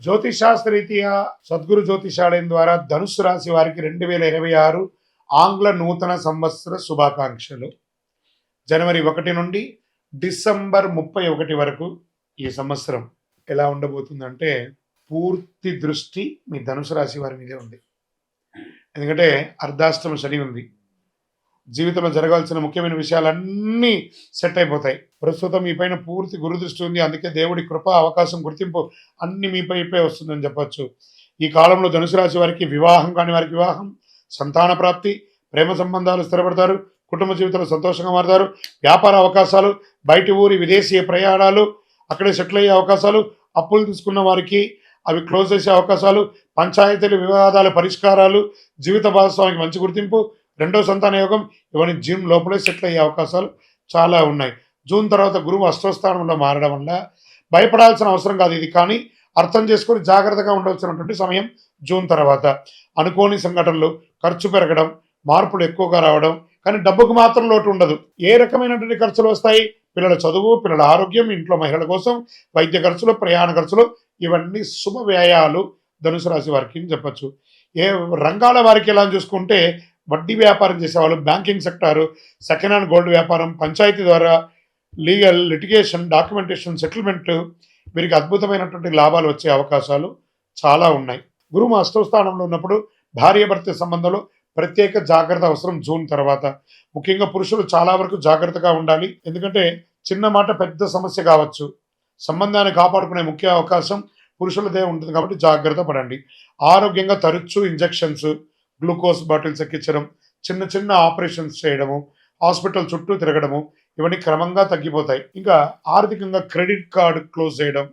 జ్యోతిషాస్త్రరీత్యా సద్గురు జ్యోతిషాలయం ద్వారా ధనుస్సు రాశి వారికి 2026 ఆంగ్ల నూతన సంవత్సర శుభాకాంక్షలు. జనవరి 1 నుండి డిసెంబర్ 31 వరకు ఈ సంవత్సరం ఎలా ఉండబోతుందంటే పూర్తి దృష్టి మీ ధనుసు రాశి వారి మీదే ఉంది. ఎందుకంటే అర్ధాష్టమ శని ఉంది. జీవితంలో జరగాల్సిన ముఖ్యమైన విషయాలన్నీ సెట్ అయిపోతాయి. ప్రస్తుతం మీ పైన పూర్తి గురు దృష్టి ఉంది. అందుకే దేవుడి కృప, అవకాశం, గుర్తింపు అన్ని మీపై వస్తుందని చెప్పొచ్చు. ఈ కాలంలో ధనుసు రాశి వారికి వివాహం కాని వారికి వివాహం, సంతాన ప్రాప్తి, ప్రేమ సంబంధాలు స్థిరపడతారు, కుటుంబ జీవితంలో సంతోషంగా మారుతారు, వ్యాపార అవకాశాలు, బయటి ఊరి విదేశీయ ప్రయాణాలు, అక్కడే సెటిల్ అయ్యే అవకాశాలు, అప్పులు తీసుకున్న వారికి అవి క్లోజ్ చేసే అవకాశాలు, పంచాయతీల వివాదాల పరిష్కారాలు, జీవిత భాగస్వామికి మంచి గుర్తింపు, రెండో సంతాన యోగం, ఇవన్నీ జూన్ లోపలే సెటిల్ అయ్యే అవకాశాలు చాలా ఉన్నాయి. జూన్ తర్వాత గురువు అష్టస్థానంలో మారడం వల్ల భయపడాల్సిన అవసరం కాదు ఇది, కానీ అర్థం చేసుకొని జాగ్రత్తగా ఉండవలసినటువంటి సమయం జూన్ తర్వాత. అనుకోని సంఘటనలు, ఖర్చు పెరగడం, మార్పులు ఎక్కువగా రావడం, కానీ డబ్బుకు మాత్రం లోటు ఉండదు. ఏ రకమైనటువంటి ఖర్చులు వస్తాయి? పిల్లల చదువు, పిల్లల ఆరోగ్యం, ఇంట్లో మహిళల కోసం వైద్య ఖర్చులు, ప్రయాణ ఖర్చులు, ఇవన్నీ శుభ వ్యయాలు ధనుసు రాశి వారికి చెప్పచ్చు. ఏ రంగాల వారికి ఎలా చూసుకుంటే వడ్డీ వ్యాపారం చేసేవాళ్ళు, banking sector, second hand gold వ్యాపారం, పంచాయతీ ద్వారా లీగల్, లిటిగేషన్, డాక్యుమెంటేషన్, సెటిల్మెంట్, వీరికి అద్భుతమైనటువంటి లాభాలు వచ్చే అవకాశాలు చాలా ఉన్నాయి. గురువు అష్టమ స్థానంలో ఉన్నప్పుడు భార్యాభర్త సంబంధంలో ప్రత్యేక జాగ్రత్త అవసరం జూన్ తర్వాత. ముఖ్యంగా పురుషులు చాలా వరకు జాగ్రత్తగా ఉండాలి. ఎందుకంటే చిన్న మాట పెద్ద సమస్య కావచ్చు. సంబంధాన్ని కాపాడుకునే ముఖ్య అవకాశం పురుషులదే ఉంటుంది కాబట్టి జాగ్రత్త పడండి. ఆరోగ్యంగా తరచూ ఇంజెక్షన్స్, గ్లూకోజ్ బాటిల్స్ ఎక్కించడం, చిన్న చిన్న ఆపరేషన్స్ చేయడము, హాస్పిటల్ చుట్టూ తిరగడము, ఇవన్నీ క్రమంగా తగ్గిపోతాయి. ఇంకా ఆర్థికంగా క్రెడిట్ కార్డు క్లోజ్ చేయడం,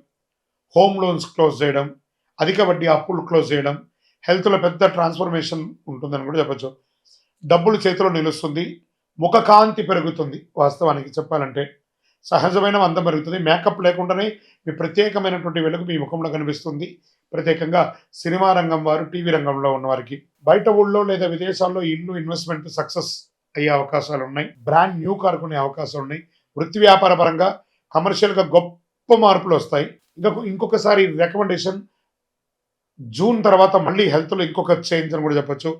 హోమ్ లోన్స్ క్లోజ్ చేయడం, అధిక వడ్డీ అప్పులు క్లోజ్ చేయడం, హెల్త్లో పెద్ద ట్రాన్స్ఫర్మేషన్ ఉంటుందని కూడా చెప్పచ్చు. డబ్బులు చేతిలో నిలుస్తుంది, ముఖకాంతి పెరుగుతుంది. వాస్తవానికి చెప్పాలంటే సహజమైన అందం పెరుగుతుంది. మేకప్ లేకుండానే మీ ప్రత్యేకమైనటువంటి వెలుగు మీ ముఖంలో కనిపిస్తుంది. ప్రత్యేకంగా సినిమా రంగం వారు, టీవీ రంగంలో ఉన్నవారికి, బయట ఊళ్ళో లేదా విదేశాల్లో ఇల్లు ఇన్వెస్ట్మెంట్ సక్సెస్ అయ్యే అవకాశాలు ఉన్నాయి. బ్రాండ్ న్యూ కార్ కొనే అవకాశాలు ఉన్నాయి. వృత్తి వ్యాపార పరంగా కమర్షియల్గా గొప్ప మార్పులు వస్తాయి. ఇంకొకసారి రికమెండేషన్, జూన్ తర్వాత మళ్ళీ హెల్త్లో ఇంకొక చేంజ్ అని కూడా చెప్పచ్చు.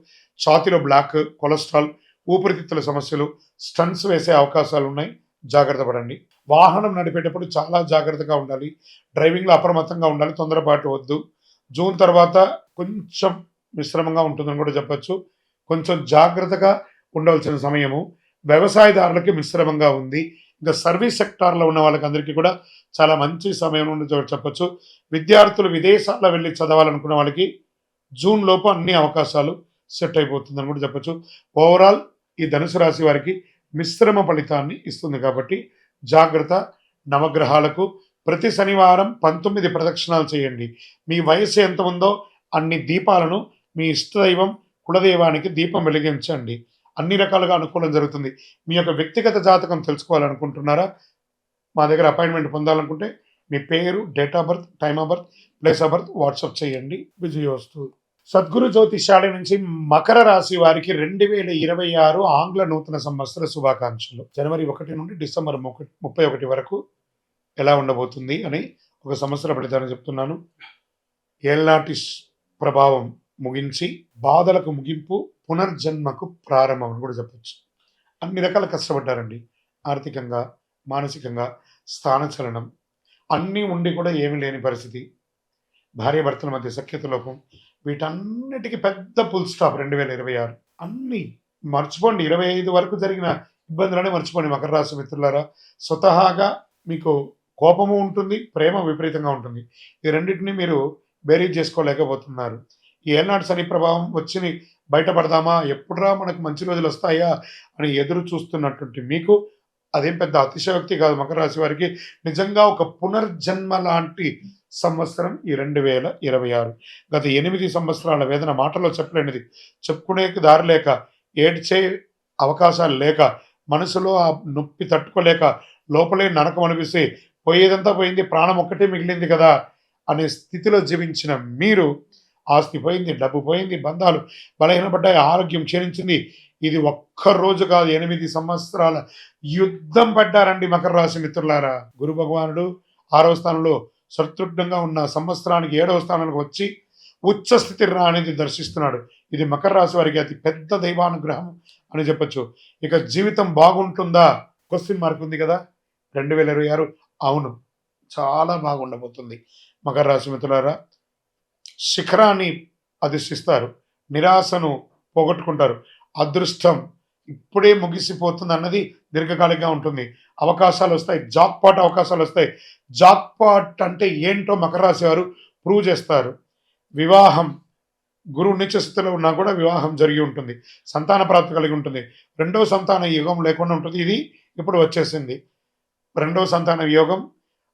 ఛాతీలో బ్లాక్, కొలెస్ట్రాల్, ఊపిరితిత్తుల సమస్యలు, స్టంట్స్ వేసే అవకాశాలు ఉన్నాయి. జాగ్రత్త పడండి. వాహనం నడిపేటప్పుడు చాలా జాగ్రత్తగా ఉండాలి. డ్రైవింగ్లో అప్రమత్తంగా ఉండాలి. తొందరపాటు వద్దు. జూన్ తర్వాత కొంచెం మిశ్రమంగా ఉంటుందని కూడా చెప్పచ్చు. కొంచెం జాగ్రత్తగా ఉండవలసిన సమయము. వ్యవసాయదారులకి మిశ్రమంగా ఉంది. ఇంకా సర్వీస్ సెక్టార్లో ఉన్న వాళ్ళకి అందరికీ కూడా చాలా మంచి సమయం నుండి చెప్పచ్చు. విద్యార్థులు విదేశాల్లో వెళ్ళి చదవాలనుకున్న వాళ్ళకి జూన్ లోపు అన్ని అవకాశాలు సెట్ అయిపోతుందని కూడా చెప్పచ్చు. ఓవరాల్ ఈ ధనుసు రాశి వారికి మిశ్రమ ఫలితాన్ని ఇస్తుంది కాబట్టి జాగ్రత్త. నవగ్రహాలకు ప్రతి శనివారం 19 ప్రదక్షిణాలు చేయండి. మీ వయసు ఎంత ఉందో అన్ని దీపాలను మీ ఇష్టదైవం, కులదైవానికి దీపం వెలిగించండి. అన్ని రకాలుగా అనుకూలం జరుగుతుంది. మీ యొక్క వ్యక్తిగత జాతకం తెలుసుకోవాలనుకుంటున్నారా? మా దగ్గర అపాయింట్మెంట్ పొందాలనుకుంటే మీ పేరు, date of birth, time of birth, place of birth WhatsApp చేయండి. విజయోస్తు. సద్గురు జ్యోతిషాలయం నుంచి మకర రాశి వారికి 2026 ఆంగ్ల నూతన సంవత్సర శుభాకాంక్షలు. జనవరి 1 నుండి డిసెంబర్ 31 వరకు ఎలా ఉండబోతుంది అని ఒక సంవత్సర ఫలితాన్ని చెప్తున్నాను. ఏళ్నాటి ప్రభావం ముగించి బాధలకు ముగింపు, పునర్జన్మకు ప్రారంభం అని కూడా చెప్పచ్చు. అన్ని రకాల కష్టపడ్డారండి. ఆర్థికంగా, మానసికంగా, స్థానచలనం అన్నీ ఉండి కూడా ఏమీ లేని పరిస్థితి, భార్యాభర్తల మధ్య సఖ్యత లోపం, వీటన్నిటికీ పెద్ద ఫుల్ స్టాప్ 2026. అన్నీ మర్చిపోండి. 25 వరకు జరిగిన ఇబ్బందులనే మర్చిపోండి మకర రాశి మిత్రులారా. స్వతహాగా మీకు కోపము ఉంటుంది, ప్రేమ విపరీతంగా ఉంటుంది. ఈ రెండింటిని మీరు బేరీజ్ చేసుకోలేకపోతున్నారు. ఈ ఏళ్నాటి శని ప్రభావం వచ్చి బయటపడదామా, ఎప్పుడురా మనకు మంచి రోజులు వస్తాయా అని ఎదురు చూస్తున్నటువంటి మీకు అదేం పెద్ద అతిశయోక్తి కాదు. మకర రాశి వారికి నిజంగా ఒక పునర్జన్మ లాంటి సంవత్సరం ఈ 2026. గత 8 సంవత్సరాల వేదన మాటల్లో చెప్పలేనిది. చెప్పుకునే దారి లేక, ఏడ్చే అవకాశాలు లేక, మనసులో ఆ నొప్పి తట్టుకోలేక, లోపలే నరకం అనిపిస్తే పోయేదంతా పోయింది, ప్రాణం ఒక్కటే మిగిలింది కదా అనే స్థితిలో జీవించిన మీరు, ఆస్తి పోయింది, డబ్బు పోయింది, బంధాలు బలహీనపడ్డాయి, ఆరోగ్యం క్షీణించింది. ఇది ఒక్కరోజు కాదు, 8 సంవత్సరాల యుద్ధం పడ్డారండి మకర రాశి మిత్రులారా. గురు భగవానుడు 6వ స్థానంలో శత్రుఘ్నంగా ఉన్న సంవత్సరానికి 7వ స్థానానికి వచ్చి ఉచ్చ స్థితి అనేది దర్శిస్తున్నాడు. ఇది మకర రాశి వారికి అతి పెద్ద దైవానుగ్రహం అని చెప్పొచ్చు. ఇక జీవితం బాగుంటుందా? క్వెషన్ మార్క్ ఉంది కదా! 2026 అవును. చాలా బాగుండబోతుంది. మకర రాశి మిత్రులారా, శిఖరాన్ని అధిష్టిస్తారు. నిరాశను పోగొట్టుకుంటారు. అదృష్టం ఇప్పుడే ముగిసిపోతుంది అన్నది దీర్ఘకాలికంగా ఉంటుంది. అవకాశాలు వస్తాయి. జాక్పాట్ అవకాశాలు వస్తాయి. జాక్పాట్ అంటే ఏంటో మకర రాశి వారు ప్రూవ్ చేస్తారు. వివాహం గురువు నీచ స్థితిలో ఉన్నా కూడా వివాహం జరిగి ఉంటుంది. సంతాన ప్రాప్తి కలిగి ఉంటుంది. రెండవ సంతాన యోగం లేకుండా ఉంటుంది. ఇది ఇప్పుడు వచ్చేసింది. రెండవ సంతాన యోగం.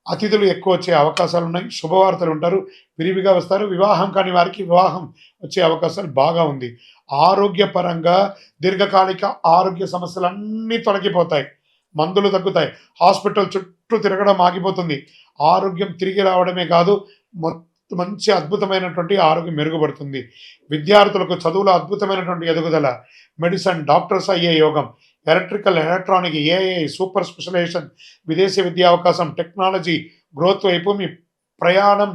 అతిథులు ఎక్కువ వచ్చే అవకాశాలు ఉన్నాయి. శుభవార్తలు ఉంటారు. విరివిగా వస్తారు. వివాహం కాని వారికి వివాహం వచ్చే అవకాశాలు బాగా ఉంది. ఆరోగ్యపరంగా దీర్ఘకాలిక ఆరోగ్య సమస్యలన్నీ తొలగిపోతాయి. మందులు తగ్గుతాయి. హాస్పిటల్ చుట్టూ తిరగడం ఆగిపోతుంది. ఆరోగ్యం తిరిగి రావడమే కాదు, మంచి అద్భుతమైనటువంటి ఆరోగ్యం మెరుగుపడుతుంది. విద్యార్థులకు చదువులో అద్భుతమైనటువంటి ఎదుగుదల. మెడిసిన్ డాక్టర్స్ అయ్యే యోగం. Electrical, electronic, AI, super specialization, విదేశీ విద్యా అవకాశం, టెక్నాలజీ గ్రోత్ వైపు మీ ప్రయాణం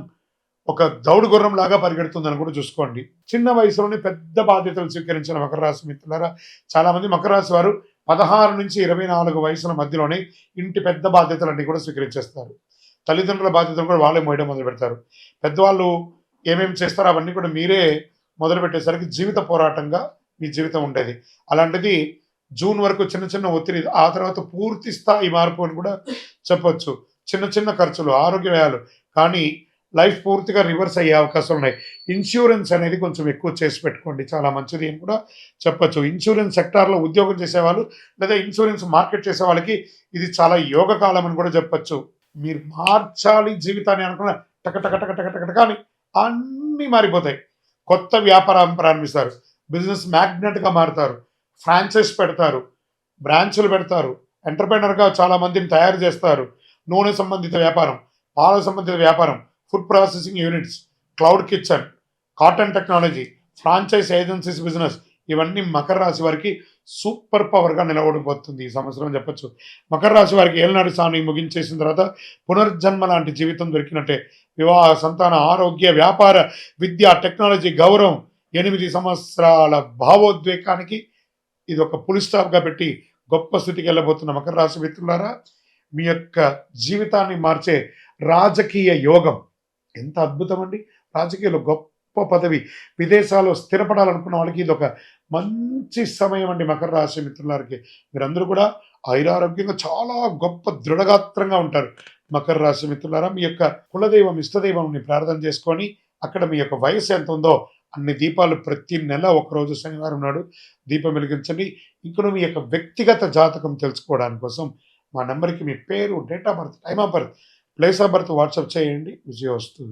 ఒక దౌడు గుర్రం లాగా పరిగెడుతుందని కూడా చూసుకోండి. చిన్న వయసులోనే పెద్ద బాధ్యతలు స్వీకరించిన మకర రాశి మిత్రులారా, చాలామంది మకర రాశి వారు 16 నుంచి 24 వయసుల మధ్యలోనే ఇంటి పెద్ద బాధ్యతలన్నీ కూడా స్వీకరించేస్తారు. తల్లిదండ్రుల బాధ్యతలు కూడా వాళ్ళే మోయడం మొదలు పెడతారు. పెద్దవాళ్ళు ఏమేమి చేస్తారో అవన్నీ కూడా మీరే మొదలు పెట్టేసరికి జీవిత పోరాటంగా మీ జీవితం ఉండేది. అలాంటిది జూన్ వరకు చిన్న చిన్న ఒత్తిడి, ఆ తర్వాత పూర్తి స్థాయి మార్పు అని కూడా చెప్పొచ్చు. చిన్న చిన్న ఖర్చులు, ఆరోగ్య వ్యయాలు, కానీ లైఫ్ పూర్తిగా రివర్స్ అయ్యే అవకాశాలు ఉన్నాయి. ఇన్సూరెన్స్ అనేది కొంచెం ఎక్కువ చేసి పెట్టుకోండి, చాలా మంచిది అని కూడా చెప్పొచ్చు. ఇన్సూరెన్స్ సెక్టార్లో ఉద్యోగం చేసేవాళ్ళు లేదా ఇన్సూరెన్స్ మార్కెట్ చేసే వాళ్ళకి ఇది చాలా యోగకాలం అని కూడా చెప్పొచ్చు. మీరు మార్చాలి జీవితాన్ని అనుకున్న టక టక టక టక టక కానీ అన్నీ మారిపోతాయి. కొత్త వ్యాపారం ప్రారంభిస్తారు. బిజినెస్ మ్యాగ్నెట్గా మారుతారు. ఫ్రాంచైజ్ పెడతారు. బ్రాంచులు పెడతారు. ఎంటర్ప్రైనర్గా చాలా మందిని తయారు చేస్తారు. నూనె సంబంధిత వ్యాపారం, పాల సంబంధిత వ్యాపారం, food processing units, cloud kitchen, cotton technology, franchise agencies business, ఇవన్నీ మకర రాశి వారికి సూపర్ పవర్గా నిలబడిపోతుంది ఈ సంవత్సరం చెప్పొచ్చు. మకర రాశి వారికి ఏళ్ళనాటి సాని ముగించేసిన తర్వాత పునర్జన్మ లాంటి జీవితం దొరికినట్టే. వివాహ, సంతాన, ఆరోగ్య, వ్యాపార, విద్య, టెక్నాలజీ, గౌరవం, 8 సంవత్సరాల భావోద్వేగానికి ఇది ఒక పులి స్టాప్గా పెట్టి గొప్ప స్థితికి వెళ్ళబోతున్న మకర రాశి మిత్రులారా, మీ యొక్క జీవితాన్ని మార్చే రాజకీయ యోగం ఎంత అద్భుతం అండి. రాజకీయాలు గొప్ప పదవి, విదేశాల్లో స్థిరపడాలనుకున్న వాళ్ళకి ఇది ఒక మంచి సమయం అండి. మకర రాశి మిత్రులకి మీరందరూ కూడా ఐరారోగ్యంగా చాలా గొప్ప దృఢగాత్రంగా ఉంటారు. మకర రాశి మిత్రులారా, మీ యొక్క కులదైవం, ఇష్టదైవంని ప్రార్థన చేసుకొని అక్కడ మీ యొక్క వయసు ఎంత ఉందో అన్ని దీపాలు ప్రతి నెల ఒకరోజు శనివారం నాడు దీపం వెలిగించండి. ఇక్కడ మీ యొక్క వ్యక్తిగత జాతకం తెలుసుకోవడానికి కోసం మా నెంబర్కి మీ పేరు, date of birth, time of birth, place of birth WhatsApp చేయండి. విజయోస్తు.